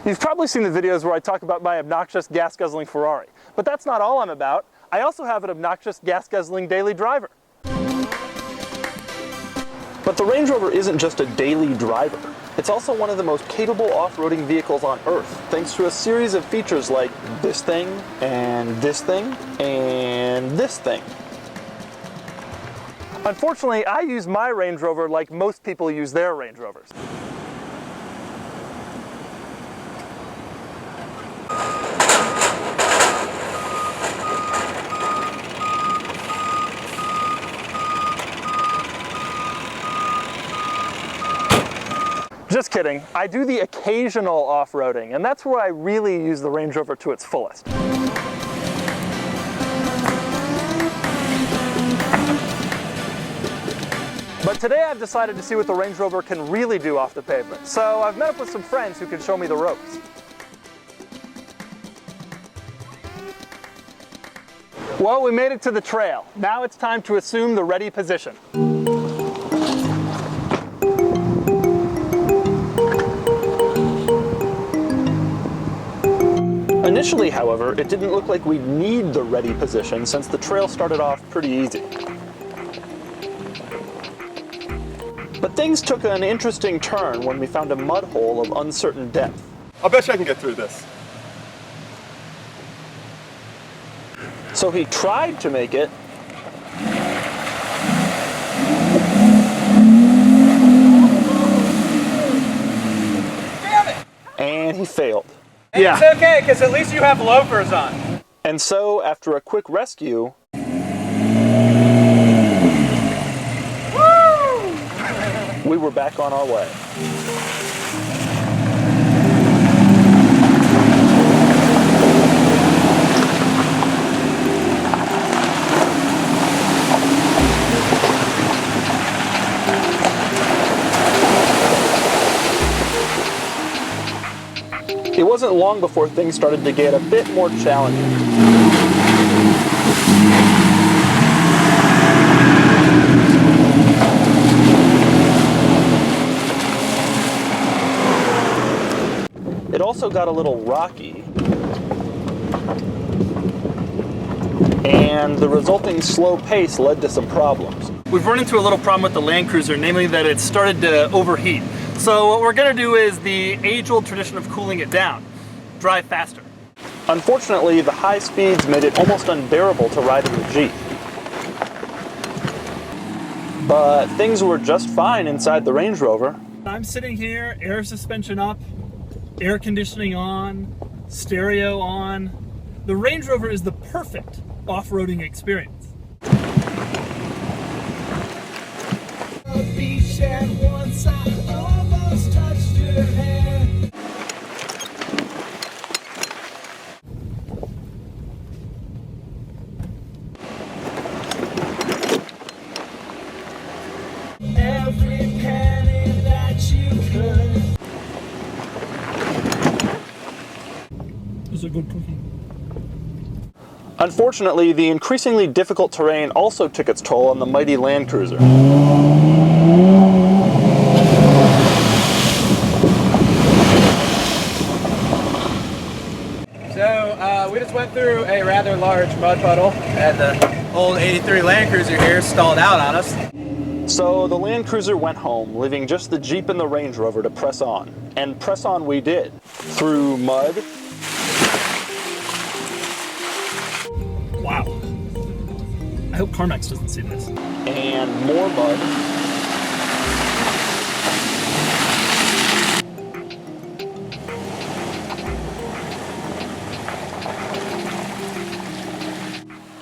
You've probably seen the videos where I talk about my obnoxious gas-guzzling Ferrari, but that's not all I'm about. I also have an obnoxious gas-guzzling daily driver. But the Range Rover isn't just a daily driver. It's also one of the most capable off-roading vehicles on Earth, thanks to a series of features like this thing, and this thing, and this thing. Unfortunately, I use my Range Rover like most people use their Range Rovers. Just kidding. I do the occasional off-roading, and that's where I really use the Range Rover to its fullest. But today I've decided to see what the Range Rover can really do off the pavement. So I've met up with some friends who can show me the ropes. Well, we made it to the trail. Now it's time to assume the ready position. Initially, however, it didn't look like we'd need the ready position since the trail started off pretty easy. But things took an interesting turn when we found a mud hole of uncertain depth. I'll bet you I can get through this. So he tried to make it, Damn it! And he failed. And yeah. It's okay, because at least you have loafers on. And so, after a quick rescue, we were back on our way. It wasn't long before things started to get a bit more challenging. It also got a little rocky, and the resulting slow pace led to some problems. We've run into a little problem with the Land Cruiser, namely that it started to overheat. So what we're going to do is the age-old tradition of cooling it down. Drive faster. Unfortunately, the high speeds made it almost unbearable to ride in the Jeep. But things were just fine inside the Range Rover. I'm sitting here, air suspension up, air conditioning on, stereo on. The Range Rover is the perfect off-roading experience. Unfortunately, the increasingly difficult terrain also took its toll on the mighty Land Cruiser. So, we just went through a rather large mud puddle, and the old 83 Land Cruiser here stalled out on us. So the Land Cruiser went home, leaving just the Jeep and the Range Rover to press on. And press on we did. Through mud. Wow. I hope Carmax doesn't see this. And more mud.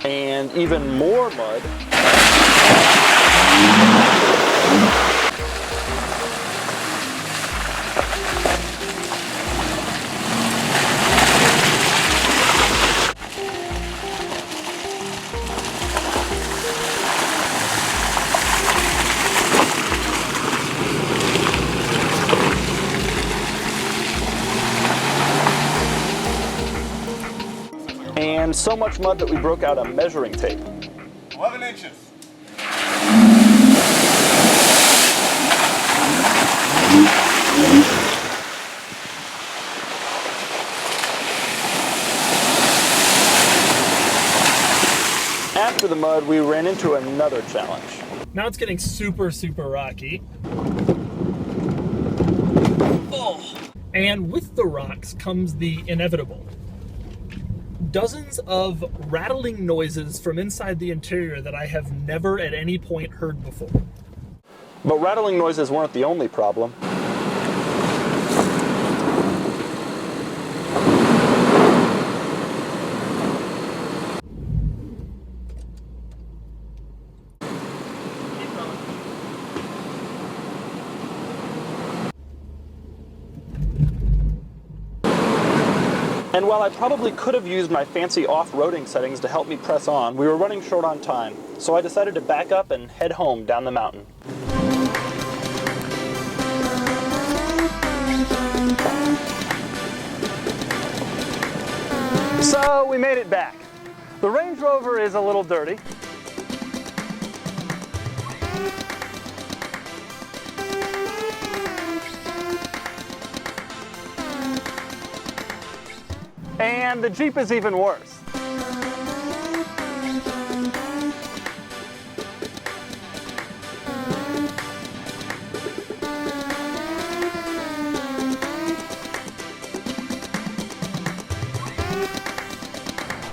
And even more mud. And so much mud that we broke out a measuring tape. 11 inches. through the mud, we ran into another challenge. Now it's getting super, super rocky. Oh. And with the rocks comes the inevitable. Dozens of rattling noises from inside the interior that I have never at any point heard before. But rattling noises weren't the only problem. And while I probably could have used my fancy off-roading settings to help me press on, we were running short on time, so I decided to back up and head home down the mountain. So we made it back. The Range Rover is a little dirty. And the Jeep is even worse.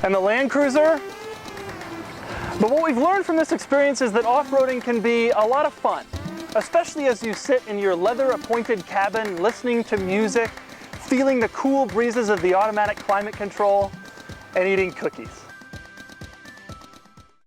And the Land Cruiser? But what we've learned from this experience is that off-roading can be a lot of fun, especially as you sit in your leather-appointed cabin listening to music, feeling the cool breezes of the automatic climate control, and eating cookies.